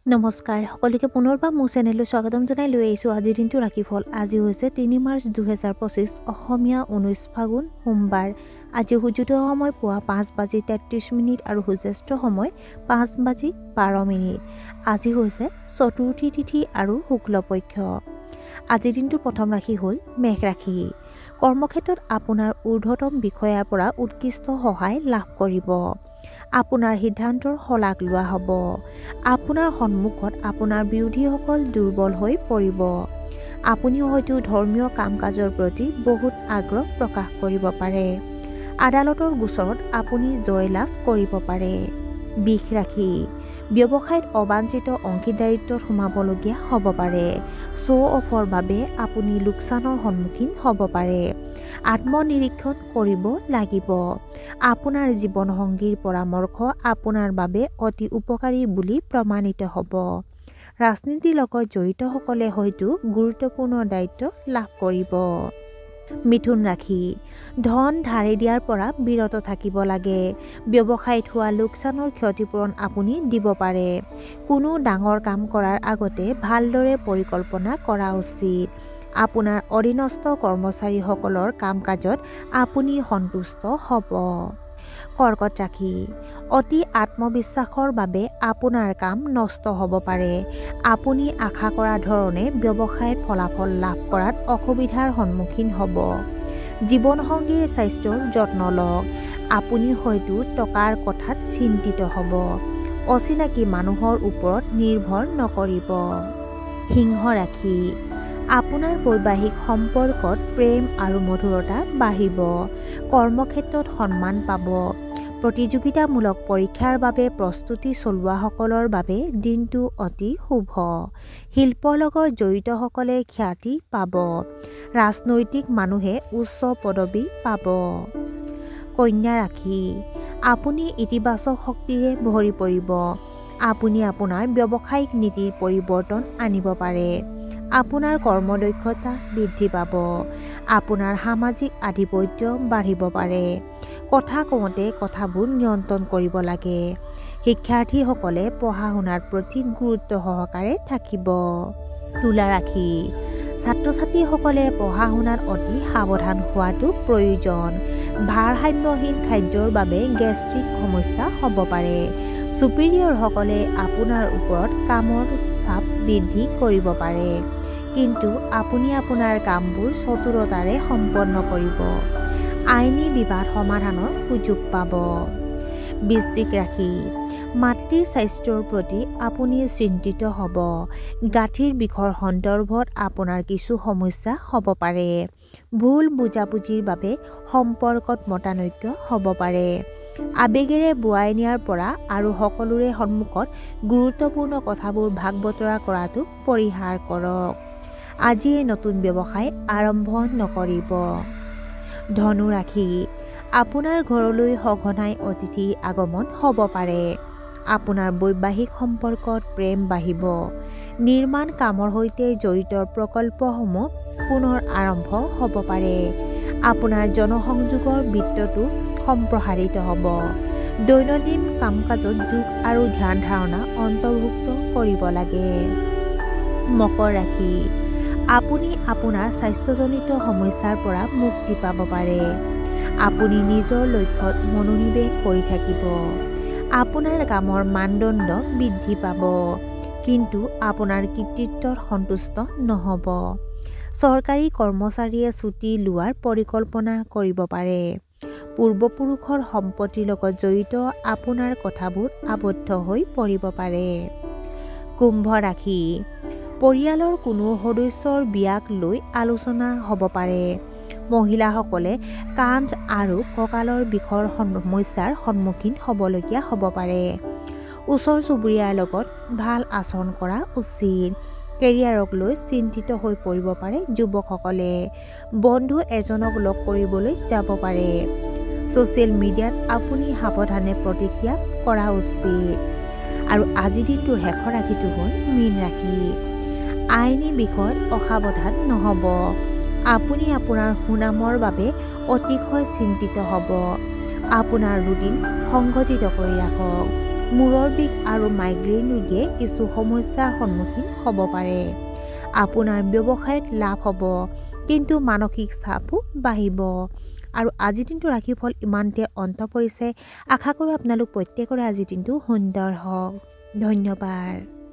নমস্কাৰ সকলোকে পুনৰবাৰ মোৰ চেনেললৈ স্বাগতম জনাই লৈ আহিছোঁ আজিৰ দিনটো ৰাশিফল। আজি হৈছে ৩ মাৰ্চ ২০২৫ অসমীয়া ১৯ ফাগুন সোমবাৰ। আজি সূৰ্যোদয় সময় পুৱা ৫:৩৩ আৰু সূৰ্যাস্ত সময় ৫:১২। আজি হৈছে চতুৰ্থী তিথি আৰু শুক্লপক্ষ। আজিৰ দিনটোৰ প্ৰথম ৰাশি হ'ল মেষ ৰাশি। কৰ্মক্ষেত্ৰত আপোনাৰ ঊৰ্ধ্বতম বিষয়াৰ পৰা উৎকৃষ্ট সহায় লাভ কৰিব। আপোনাৰ সিদ্ধান্তৰ শলাগ লোৱা হ'ব। আপোনাৰ সন্মুখত আপোনাৰ বিৰোধীসকল দুৰ্বল হৈ পৰিব। আপুনি হয়তো ধৰ্মীয় কাম কাজৰ প্ৰতি বহুত আগ্ৰহ প্ৰকাশ কৰিব পাৰে। আদালতৰ গোচৰত আপুনি জয় লাভ কৰিব পাৰে। বৃষ ৰাশি। ব্যৱসায়ত অবাঞ্ছিত অংশীদাৰিত্বত সোমাবলগীয়া হ'ব পাৰে। শ্ব' অফৰ বাবে আপুনি লোকচানৰ সন্মুখীন হ'ব পাৰে। আত্মনিৰীক্ষণ কৰিব লাগিব। আপোনাৰ জীৱনসংগীৰ পৰামৰ্শ আপোনাৰ বাবে অতি উপকাৰী বুলি প্ৰমাণিত হ'ব। ৰাজনীতিৰ লগত জড়িতসকলে হয়তো গুৰুত্বপূৰ্ণ দায়িত্ব লাভ কৰিব। মিথুন ৰাশি। ধন ধাৰে দিয়াৰ পৰা বিৰত থাকিব লাগে। ব্যৱসায়ত হোৱা লোকচানৰ ক্ষতিপূৰণ আপুনি দিব পাৰে। কোনো ডাঙৰ কাম কৰাৰ আগতে ভালদৰে পৰিকল্পনা কৰা উচিত। আপোনাৰ অধীনস্থ কৰ্মচাৰীসকলৰ কাম কাজত আপুনি সন্তুষ্ট হ'ব। কৰ্কট ৰাশি। অতি আত্মবিশ্বাসৰ বাবে আপোনাৰ কাম নষ্ট হ'ব পাৰে। আপুনি আশা কৰা ধৰণে ব্যৱসায়ত ফলাফল লাভ কৰাত অসুবিধাৰ সন্মুখীন হ'ব। জীৱনসংগীৰ স্বাস্থ্যৰ যত্ন লওক। আপুনি হয়তো টকাৰ কথাত চিন্তিত হ'ব। অচিনাকি মানুহৰ ওপৰত নিৰ্ভৰ নকৰিব। সিংহ ৰাশি। আপোনাৰ বৈবাহিক সম্পৰ্কত প্ৰেম আৰু মধুৰতা বাঢ়িব। কৰ্মক্ষেত্ৰত সন্মান পাব। প্ৰতিযোগিতামূলক পৰীক্ষাৰ বাবে প্ৰস্তুতি চলোৱাসকলৰ বাবে দিনটো অতি শুভ। শিল্পৰ লগত জড়িতসকলে খ্যাতি পাব। ৰাজনৈতিক মানুহে উচ্চ পদবী পাব। কন্যা ৰাশি। আপুনি ইতিবাচক শক্তিৰে ভৰি পৰিব। আপুনি আপোনাৰ ব্যৱসায়িক নীতিৰ পৰিৱৰ্তন আনিব পাৰে। আপোনাৰ কৰ্মদক্ষতা বৃদ্ধি পাব। আপোনাৰ সামাজিক আধিপত্য বাঢ়িব পাৰে। কথা কওঁতে কথাবোৰ নিয়ন্ত্ৰণ কৰিব লাগে। শিক্ষাৰ্থীসকলে পঢ়া শুনাৰ প্ৰতি গুৰুত্ব সহকাৰে থাকিব। তুলা ৰাশি। ছাত্ৰ ছাত্ৰীসকলে পঢ়া শুনাত অতি সাৱধান হোৱাটো প্ৰয়োজন। ভাৰসাম্যহীন খাদ্যৰ বাবে গেষ্ট্ৰিক সমস্যা হ'ব পাৰে। চুপিৰিয়ৰসকলে আপোনাৰ ওপৰত কামৰ চাপ বৃদ্ধি কৰিব পাৰে। কিন্তু আপুনি আপোনাৰ কামবোৰ চতুৰতাৰে সম্পন্ন কৰিব। আইনী বিবাদ সমাধানৰ সুযোগ পাব। বৃশ্চিক ৰাশি। মাতৃৰ স্বাস্থ্যৰ প্ৰতি আপুনি চিন্তিত হ'ব। গাঁঠিৰ বিষৰ সন্দৰ্ভত আপোনাৰ কিছু সমস্যা হ'ব পাৰে। ভুল বুজাবুজিৰ বাবে সম্পৰ্কত মতানৈক্য হ'ব পাৰে। আবেগেৰে বোৱাই নিয়াৰ পৰা আৰু সকলোৰে সন্মুখত গুৰুত্বপূৰ্ণ কথাবোৰ ভাগ বতৰা কৰাটো পৰিহাৰ কৰক। আজিয়ে নতুন ব্যৱসায় আৰম্ভ নকৰিব। ধনু ৰাশি। আপোনাৰ ঘৰলৈ সঘনাই অতিথিৰ আগমন হ'ব পাৰে। আপোনাৰ বৈবাহিক সম্পৰ্কত প্ৰেম বাঢ়িব। নিৰ্মাণ কামৰ সৈতে জড়িত প্ৰকল্পসমূহ পুনৰ আৰম্ভ হ'ব পাৰে। আপোনাৰ জনসংযোগৰ বৃত্তটো সম্প্ৰসাৰিত হ'ব। দৈনন্দিন কাম কাজত যোগ আৰু ধ্যান ধাৰণা অন্তৰ্ভুক্ত কৰিব লাগে। মকৰ ৰাশি। আপুনি আপোনাৰ স্বাস্থ্যজনিত সমস্যাৰ পৰা মুক্তি পাব পাৰে। আপুনি নিজৰ লক্ষ্যত মনোনিৱেশ কৰি থাকিব। আপোনাৰ কামৰ মানদণ্ড বৃদ্ধি পাব। কিন্তু আপোনাৰ কৃতিত্বত সন্তুষ্ট নহ'ব। চৰকাৰী কৰ্মচাৰীয়ে ছুটী লোৱাৰ পৰিকল্পনা কৰিব পাৰে। পূৰ্বপুৰুষৰ সম্পত্তিৰ লগত জড়িত আপোনাৰ কথাবোৰ আবদ্ধ হৈ পৰিব পাৰে। কুম্ভ ৰাশি। পৰিয়ালৰ কোনো সদস্যৰ বিয়াক লৈ আলোচনা হ'ব পাৰে। মহিলাসকলে কান্ধ আৰু কঁকালৰ বিষৰ সমস্যাৰ সন্মুখীন হ'বলগীয়া হ'ব পাৰে। ওচৰ চুবুৰীয়াৰ লগত ভাল আচৰণ কৰা উচিত। কেৰিয়াৰক লৈ চিন্তিত হৈ পৰিব পাৰে যুৱকসকলে। বন্ধু এজনক লগ কৰিবলৈ যাব পাৰে। ছ'চিয়েল মিডিয়াত আপুনি সাৱধানে প্ৰতিক্ৰিয়া কৰা উচিত। আৰু আজিৰ দিনটোৰ শেষৰ ৰাশিটো হ'ল মীন ৰাশি। আইনী বিষয়ত অসাৱধান নহ'ব। আপুনি আপোনাৰ সুনামৰ বাবে অতিশয় চিন্তিত হ'ব। আপোনাৰ ৰুটিন সংগঠিত কৰি ৰাখক। মূৰৰ বিষ আৰু মাইগ্ৰেইন ৰোগীয়ে কিছু সমস্যাৰ সন্মুখীন হ'ব পাৰে। আপোনাৰ ব্যৱসায়ত লাভ হ'ব, কিন্তু মানসিক চাপো বাঢ়িব। আৰু আজিৰ দিনটো ৰাশিফল ইমানতে অন্ত পৰিছে। আশা কৰোঁ আপোনালোক প্ৰত্যেকৰে আজিৰ দিনটো সুন্দৰ হওক। ধন্যবাদ।